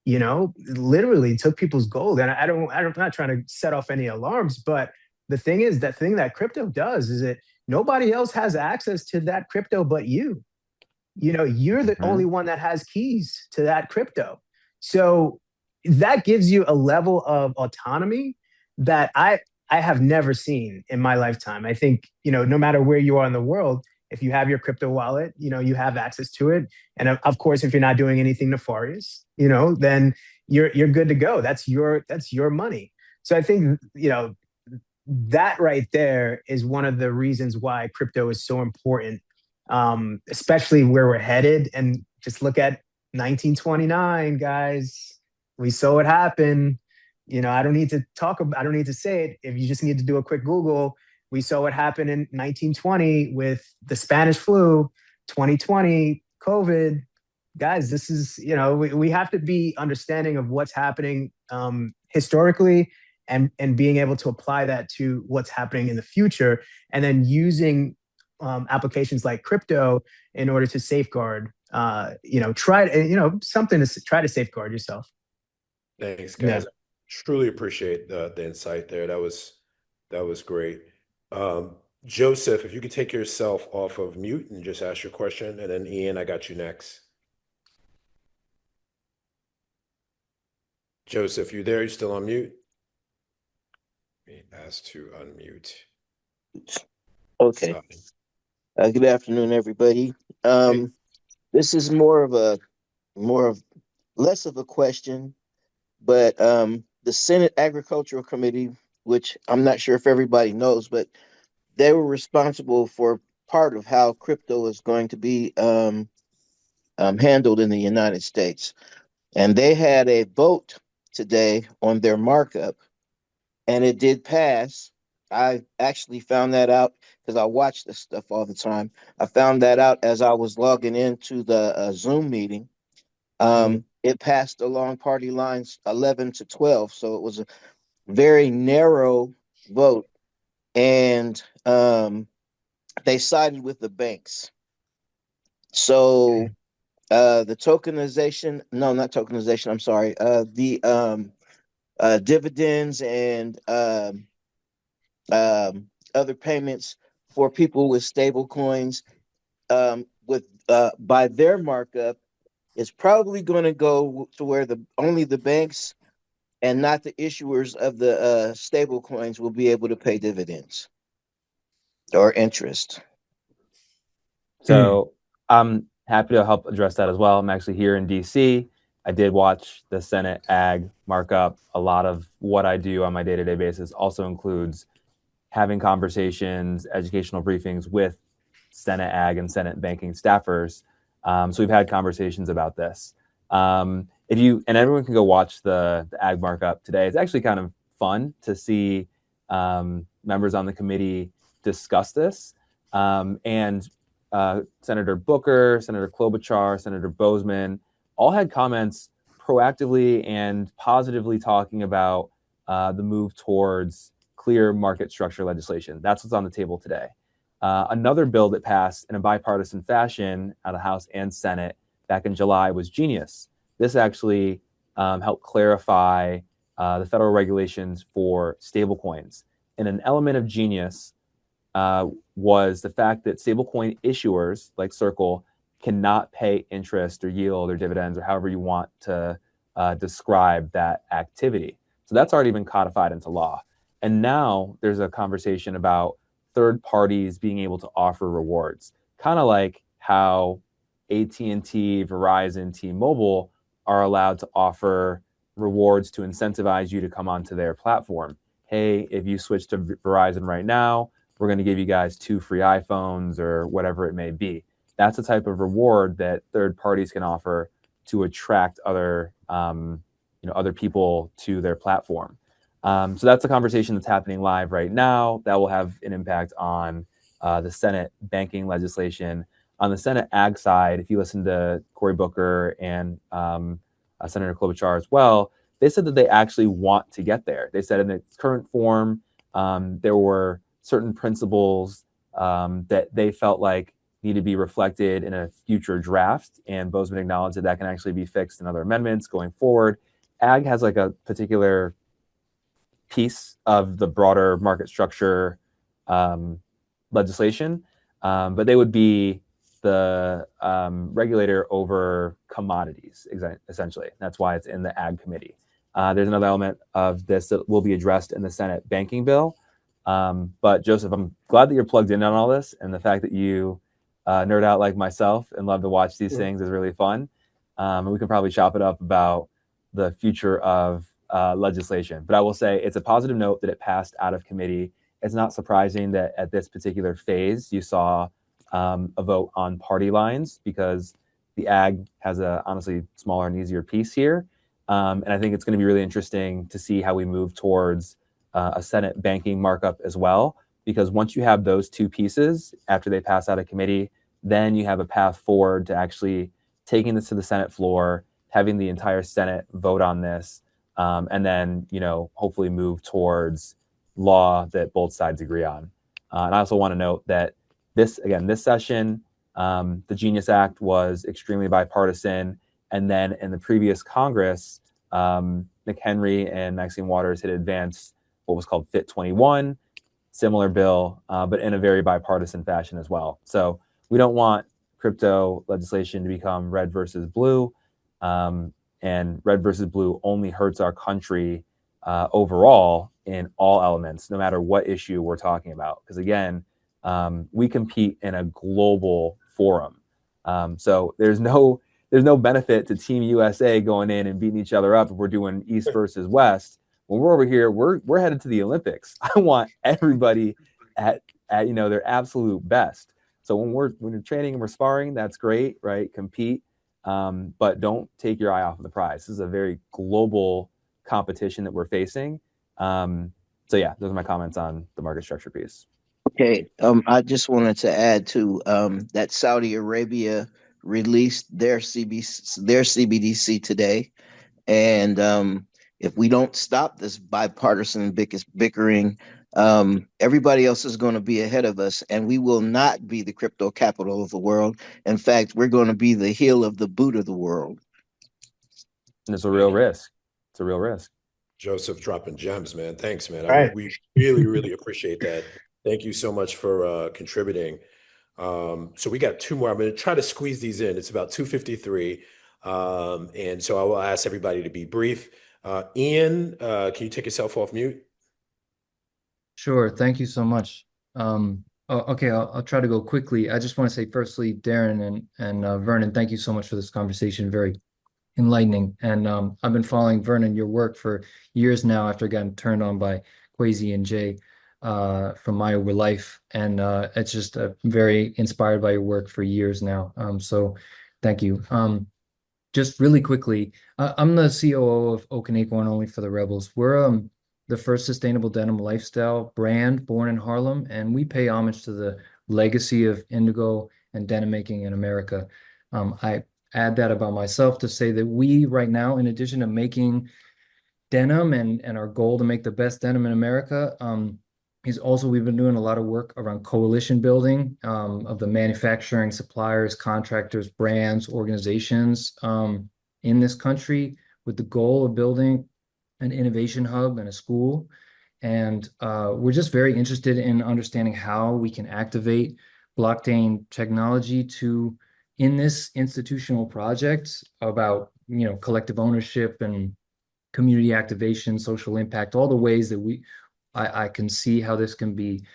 Literally took people's gold. And I'm not trying to set off any alarms, but the thing is, that thing that crypto does is that nobody else has access to that crypto but you. You're the only one that has keys to that crypto. So that gives you a level of autonomy that I have never seen in my lifetime. I think, no matter where you are in the world, if you have your crypto wallet, you have access to it. And of course, if you're not doing anything nefarious, then you're good to go. That's your money. So I think, that right there is one of the reasons why crypto is so important, especially where we're headed. And just look at 1929, guys. We saw it happen. I don't need to say it. If you just need to do a quick Google, we saw what happened in 1920 with the Spanish flu, 2020, COVID. Guys, this is, we have to be understanding of what's happening historically, and being able to apply that to what's happening in the future, and then using applications like crypto in order to safeguard, something to try to safeguard yourself. Thanks, guys. Yeah. Truly appreciate the insight there. That was great. Joseph, if you could take yourself off of mute and just ask your question, and then Ian, I got you next. Joseph, you there? You still on mute? Asked to unmute. Okay. Good afternoon, everybody. This is less of a question, but the Senate Agricultural Committee, which I'm not sure if everybody knows, but they were responsible for part of how crypto is going to be handled in the United States. And they had a vote today on their markup, and it did pass. I actually found that out because I watch this stuff all the time. I found that out as I was logging into the Zoom meeting. It passed along party lines 11-12, so it was a very narrow vote, and they sided with the banks. So the tokenization, no, not tokenization, I'm sorry, the dividends and other payments for people with stable coins with by their markup is probably going to go to where only the banks and not the issuers of the stable coins will be able to pay dividends or interest. So I'm happy to help address that as well. I'm actually here in DC. I did watch the Senate Ag markup. A lot of what I do on my day-to-day basis also includes having conversations, educational briefings with Senate Ag and Senate banking staffers. So we've had conversations about this. If you and everyone can go watch the Ag markup today. It's actually kind of fun to see members on the committee discuss this. And Senator Booker, Senator Klobuchar, Senator Bozeman all had comments proactively and positively talking about the move towards clear market structure legislation. That's what's on the table today. Another bill that passed in a bipartisan fashion out of the House and Senate back in July was Genius. This actually helped clarify the federal regulations for stablecoins. And an element of Genius was the fact that stablecoin issuers like Circle cannot pay interest or yield or dividends or however you want to describe that activity. So that's already been codified into law. And now there's a conversation about third parties being able to offer rewards, kind of like how AT&T, Verizon, T-Mobile are allowed to offer rewards to incentivize you to come onto their platform. Hey, if you switch to Verizon right now, we're going to give you guys 2 free iPhones or whatever it may be. That's the type of reward that third parties can offer to attract other people to their platform. So that's a conversation that's happening live right now that will have an impact on the Senate banking legislation. On the Senate ag side, if you listen to Cory Booker and Senator Klobuchar as well, they said that they actually want to get there. They said in its current form, there were certain principles that they felt like need to be reflected in a future draft. And Bozeman acknowledged that can actually be fixed in other amendments going forward. Ag has like a particular piece of the broader market structure legislation, but they would be the regulator over commodities, essentially. That's why it's in the Ag Committee. There's another element of this that will be addressed in the Senate banking bill. But Joseph, I'm glad that you're plugged in on all this, and the fact that you nerd out like myself and love to watch these things is really fun. And we can probably chop it up about the future of legislation. But I will say it's a positive note that it passed out of committee. It's not surprising that at this particular phase, you saw a vote on party lines because the ag has a honestly smaller and easier piece here. And I think it's going to be really interesting to see how we move towards a Senate banking markup as well, because once you have those two pieces after they pass out of committee, then you have a path forward to actually taking this to the Senate floor, having the entire Senate vote on this, and then, hopefully move towards law that both sides agree on. And I also want to note that this session, the Genius Act was extremely bipartisan. And then in the previous Congress, McHenry and Maxine Waters had advanced what was called Fit 21, similar bill, but in a very bipartisan fashion as well. So we don't want crypto legislation to become red versus blue. And red versus blue only hurts our country overall in all elements, no matter what issue we're talking about. Because again, we compete in a global forum. So there's no benefit to Team USA going in and beating each other up if we're doing East versus West. When we're over here, we're headed to the Olympics. I want everybody at their absolute best. So when we're training and we're sparring, that's great, right? Compete, but don't take your eye off of the prize. This is a very global competition that we're facing. So yeah, those are my comments on the market structure piece. Okay, I just wanted to add to that Saudi Arabia released their CBDC today, and if we don't stop this bipartisan bickering, everybody else is going to be ahead of us, and we will not be the crypto capital of the world. In fact, we're going to be the heel of the boot of the world. And it's a real risk. It's a real risk. Joseph dropping gems, man. Thanks, man. Right. We really, really appreciate that. Thank you so much for contributing. So we got two more. I'm going to try to squeeze these in. It's about 2:53. And so I will ask everybody to be brief. Ian, can you take yourself off mute? Sure. Thank you so much. Okay, I'll try to go quickly. I just want to say, firstly, Darin and Vernon, thank you so much for this conversation. Very enlightening. And I've been following, Vernon, your work for years now after getting turned on by Quasi and Jay from My Over Life. And it's just very inspired by your work for years now. So thank you. Just really quickly, I'm the COO of Oak and Acorn Only for the Rebels. We're the first sustainable denim lifestyle brand born in Harlem, and we pay homage to the legacy of indigo and denim making in America. I add that about myself to say that we right now, in addition to making denim and our goal to make the best denim in America, is also we've been doing a lot of work around coalition building of the manufacturing suppliers, contractors, brands, organizations in this country with the goal of building an innovation hub and a school. And we're just very interested in understanding how we can activate blockchain technology to, in this institutional project about, collective ownership and community activation, social impact, all the ways that I can see how this can be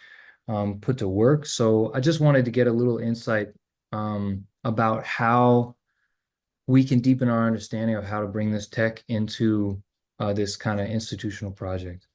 put to work. So I just wanted to get a little insight about how we can deepen our understanding of how to bring this tech into this kind of institutional project.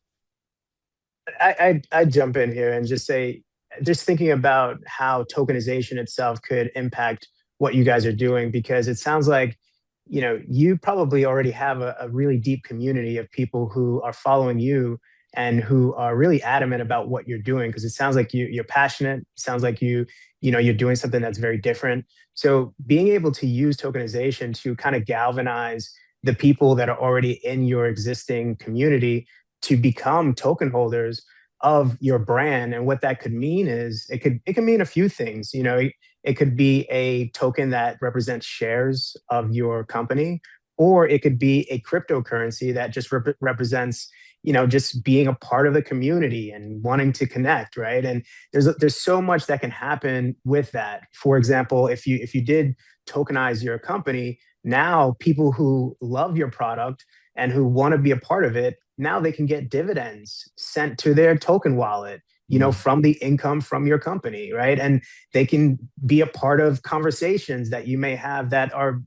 I'd jump in here and just say, just thinking about how tokenization itself could impact what you guys are doing, because it sounds like, you probably already have a really deep community of people who are following you and who are really adamant about what you're doing. Because it sounds like you're passionate. It sounds like you're doing something that's very different. So being able to use tokenization to kind of galvanize the people that are already in your existing community to become token holders of your brand. And what that could mean is it can mean a few things. It could be a token that represents shares of your company, or it could be a cryptocurrency that just represents, just being a part of the community and wanting to connect, right? And there's so much that can happen with that. For example, if you did tokenize your company, now people who love your product and who want to be a part of it, now they can get dividends sent to their token wallet, from the income from your company, right? And they can be a part of conversations that you may have that are,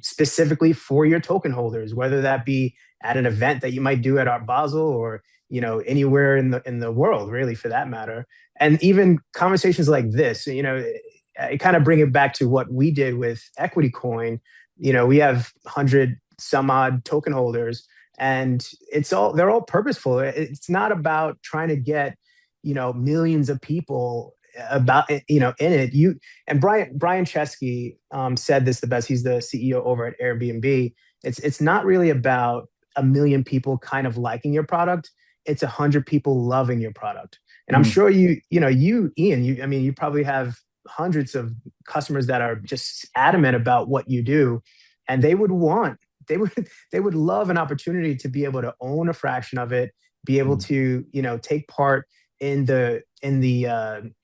specifically for your token holders, whether that be at an event that you might do at Art Basel or, anywhere in the world, really, for that matter. And even conversations like this, I kind of bring it back to what we did with Equity Coin. We have 100 some odd token holders, and they're all purposeful. It's not about trying to get, millions of people about it, in it. And Brian Chesky said this the best. He's the CEO over at Airbnb. It's not really about a million people kind of liking your product. It's 100 people loving your product. And I'm sure you Ian, you probably have hundreds of customers that are just adamant about what you do, and they would love an opportunity to be able to own a fraction of it, be able to take part in the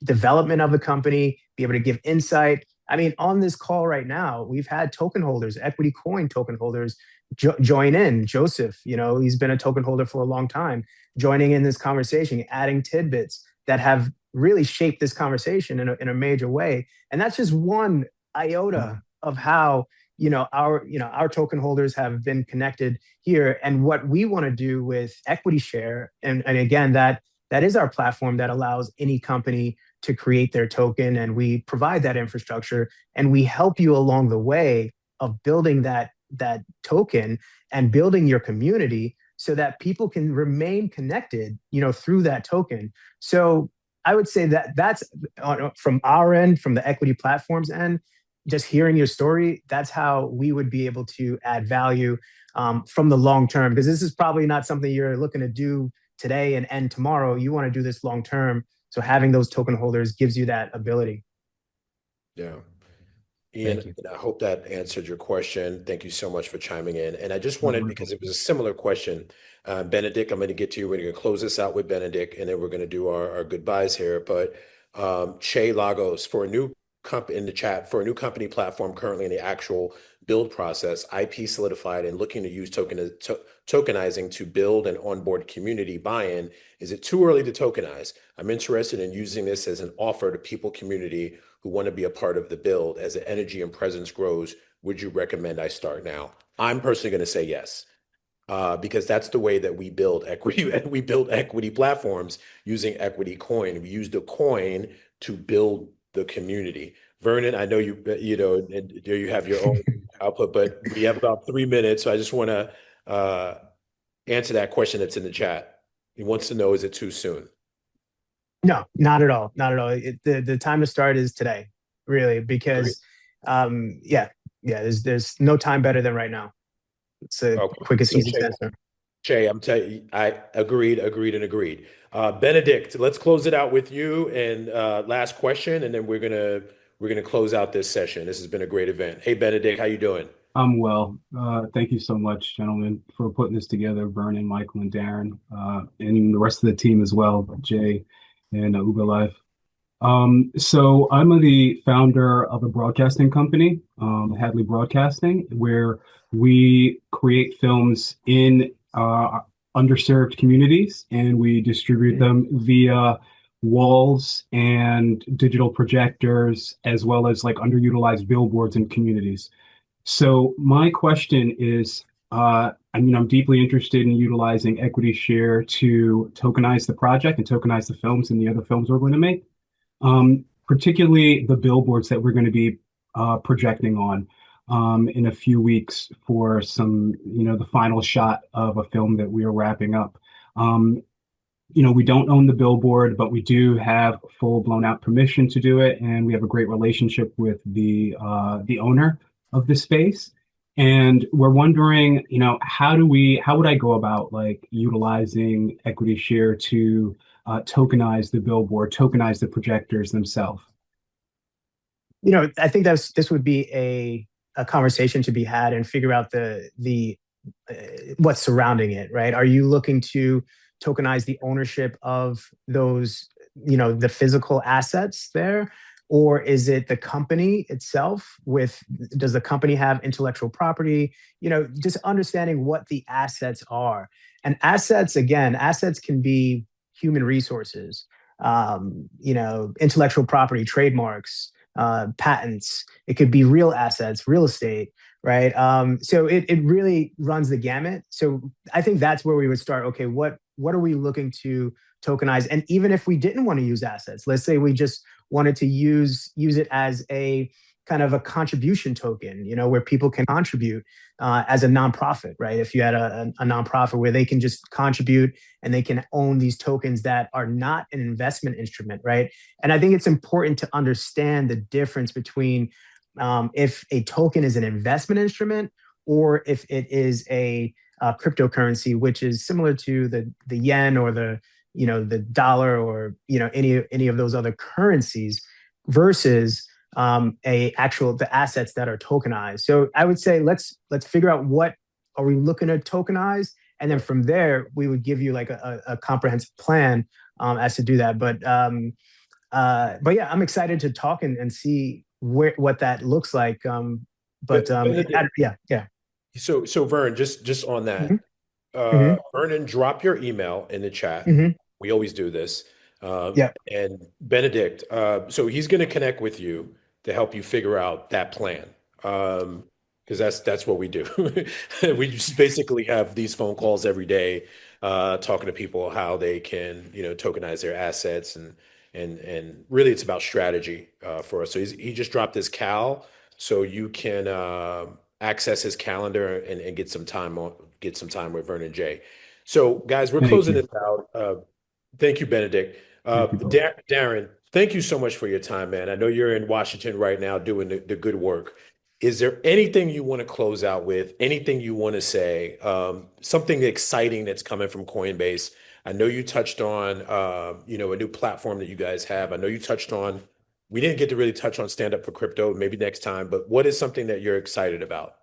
development of the company, be able to give insight. I mean, on this call right now, we've had token holders, Equity Coin token holders, join in. Joseph, he's been a token holder for a long time, joining in this conversation, adding tidbits that have really shaped this conversation in a major way. And that's just one iota of how our token holders have been connected here. And what we want to do with Equity Share, and again, that is our platform that allows any company to create their token, and we provide that infrastructure, and we help you along the way of building that token and building your community so that people can remain connected, through that token. So I would say that that's from our end, from the equity platform's end. Just hearing your story, that's how we would be able to add value from the long term, because this is probably not something you're looking to do today and end tomorrow. You want to do this long term. So having those token holders gives you that ability. Yeah. Ian, Thank you. and I hope that answered your question. Thank you so much for chiming in. And I just wanted, because it was a similar question, Benedict, I'm going to get to you. We're going to close this out with Benedict, and then we're going to do our goodbyes here. But Che Lagos, for a new company in the chat, for a new company platform currently in the actual build process, IP solidified and looking to use tokenizing to build and onboard community buy-in. Is it too early to tokenize? I'm interested in using this as an offer to people community who want to be a part of the build. As the energy and presence grows, would you recommend I start now? I'm personally going to say yes, because that's the way that we build equity. We build equity platforms using equity coin. We use the coin to build the community. Vernon, I know you know, and there you have your own output, but we have about 3 minutes. So I just want to answer that question that's in the chat. He wants to know, is it too soon? No, not at all. Not at all. The time to start is today, really, because there's no time better than right now. It's the quickest, easiest answer. Jay, I'm telling you, I agreed. Benedict, let's close it out with you. And last question, and then we're gonna close out this session. This has been a great event. Hey, Benedict, how you doing? I'm well. Thank you so much, gentlemen, for putting this together, Vernon, Michael, and Darin, and the rest of the team as well, Jay and Uber Life. So I'm the founder of a broadcasting company, Hadley Broadcasting, where we create films in underserved communities, and we distribute them via walls and digital projectors, as well as like underutilized billboards in communities. So my question is, I'm deeply interested in utilizing equity share to tokenize the project and tokenize the films and the other films we're going to make, particularly the billboards that we're going to be projecting on in a few weeks for some, the final shot of a film that we are wrapping up. We don't own the billboard, but we do have full blown out permission to do it, and we have a great relationship with the owner of the space. And we're wondering, how would I go about like utilizing equity share to tokenize the billboard, tokenize the projectors themselves? I think this would be a conversation to be had and figure out the what's surrounding it, right? Are you looking to tokenize the ownership of those, the physical assets there? Or is it the company itself? Does the company have intellectual property? Just understanding what the assets are. And assets can be human resources, intellectual property, trademarks, patents. It could be real assets, real estate, right? So it really runs the gamut. So I think that's where we would start. Okay, what are we looking to tokenize? And even if we didn't want to use assets, let's say we just wanted to use it as a kind of a contribution token, where people can contribute as a nonprofit, right? If you had a nonprofit where they can just contribute and they can own these tokens that are not an investment instrument, right? And I think it's important to understand the difference between if a token is an investment instrument or if it is a cryptocurrency, which is similar to the yen or the dollar or any of those other currencies versus the assets that are tokenized. So I would say let's figure out what are we looking to tokenize, and then from there we would give you like a comprehensive plan as to do that. But yeah, I'm excited to talk and see what that looks like. Yeah. So Vern, just on that, Vernon, drop your email in the chat. We always do this. And Benedict, so he's going to connect with you to help you figure out that plan. Because that's what we do. We just basically have these phone calls every day, talking to people how they can, tokenize their assets, and really it's about strategy for us. So he just dropped his cal, so you can access his calendar and get some time with Vernon Jay. So guys, we're closing this out. Thank you, Benedict. Darin, thank you so much for your time, man. I know you're in Washington right now doing the good work. Is there anything you want to close out with? Anything you want to say? Something exciting that's coming from Coinbase? I know you touched on, a new platform that you guys have. I know you touched on we didn't get to really touch on stand up for crypto, maybe next time, but what is something that you're excited about?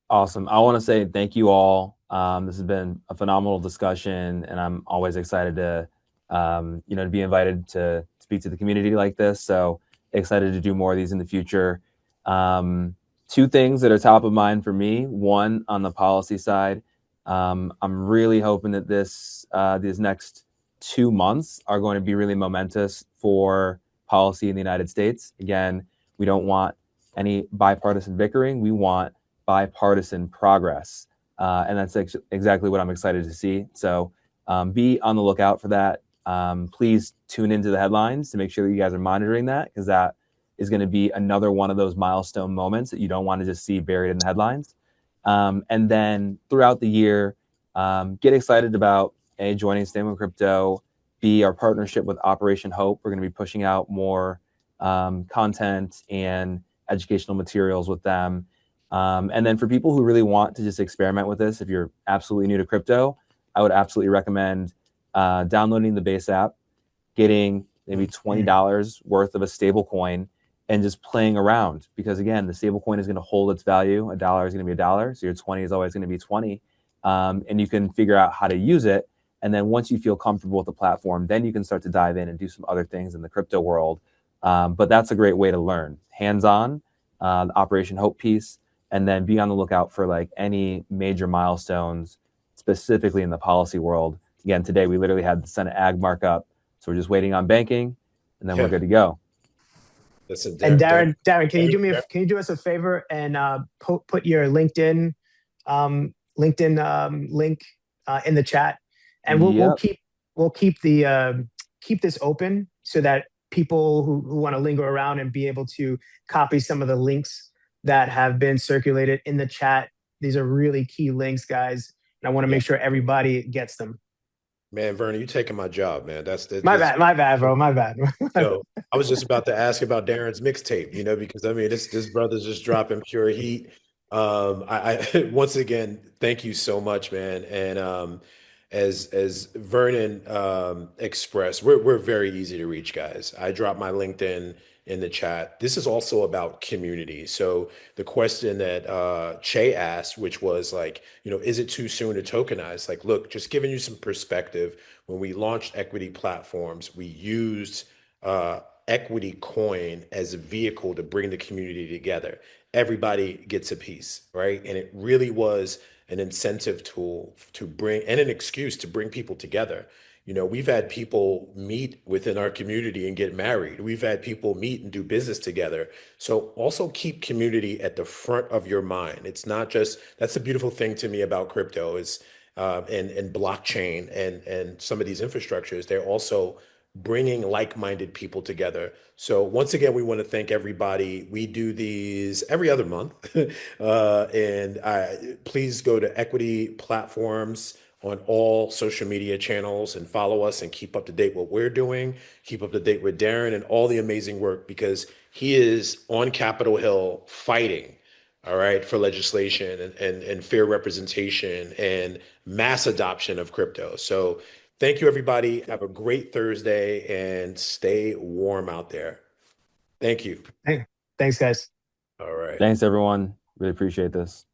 Awesome. I want to say thank you all. This has been a phenomenal discussion, and I'm always excited to, to be invited to speak to the community like this. So excited to do more of these in the future. Two things that are top of mind for me. One, on the policy side, I'm really hoping that these next 2 months are going to be really momentous for policy in the United States. Again, we don't want any bipartisan bickering. We want bipartisan progress. And that's exactly what I'm excited to see. So be on the lookout for that. Please tune into the headlines to make sure that you guys are monitoring that, because that is going to be another one of those milestone moments that you don't want to just see buried in the headlines. And then throughout the year, get excited about joining Stand With Crypto, B, our partnership with Operation Hope. We're going to be pushing out more content and educational materials with them. And then for people who really want to just experiment with this, if you're absolutely new to crypto, I would absolutely recommend downloading the Base app, getting maybe $20 worth of a stable coin, and just playing around. Because again, the stable coin is going to hold its value. $1 is going to be $1. So your 20 is always going to be 20. And you can figure out how to use it. And then once you feel comfortable with the platform, then you can start to dive in and do some other things in the crypto world. But that's a great way to learn. Hands-on, the Operation Hope piece, and then be on the lookout for like any major milestones, specifically in the policy world. Again, today we literally had the Senate Ag markup. So we're just waiting on banking, and then we're good to go. Listen, And Darin, can you do us a favor and put your LinkedIn link in the chat, and we'll keep this open so that people who want to linger around and be able to copy some of the links that have been circulated in the chat. These are really key links, guys, and I want to make sure everybody gets them. Man, Vernon, you taking my job, man. My bad, bro. My bad. So I was just about to ask about Darin's mixtape, because I mean, this brother's just dropping pure heat. I once again, thank you so much, man. And as Vernon expressed, we're very easy to reach, guys. I dropped my LinkedIn in the chat. This is also about community. So the question that Che asked, which was like, is it too soon to tokenize? Like, look, just giving you some perspective. When we launched equity platforms, we used equity coin as a vehicle to bring the community together. Everybody gets a piece, right? And it really was an incentive tool to bring, and an excuse to bring people together. We've had people meet within our community and get married. We've had people meet and do business together. So also keep community at the front of your mind. It's not just, that's the beautiful thing to me about crypto is, and blockchain and some of these infrastructures, they're also bringing like-minded people together. So once again, we want to thank everybody. We do these every other month. Please go to Equity Platforms on all social media channels and follow us and keep up to date what we're doing, keep up to date with Darin and all the amazing work, because he is on Capitol Hill fighting, all right, for legislation and fair representation and mass adoption of crypto. So thank you, everybody. Have a great Thursday and stay warm out there. Thank you. Thanks, guys. All right. Thanks, everyone. Really appreciate this.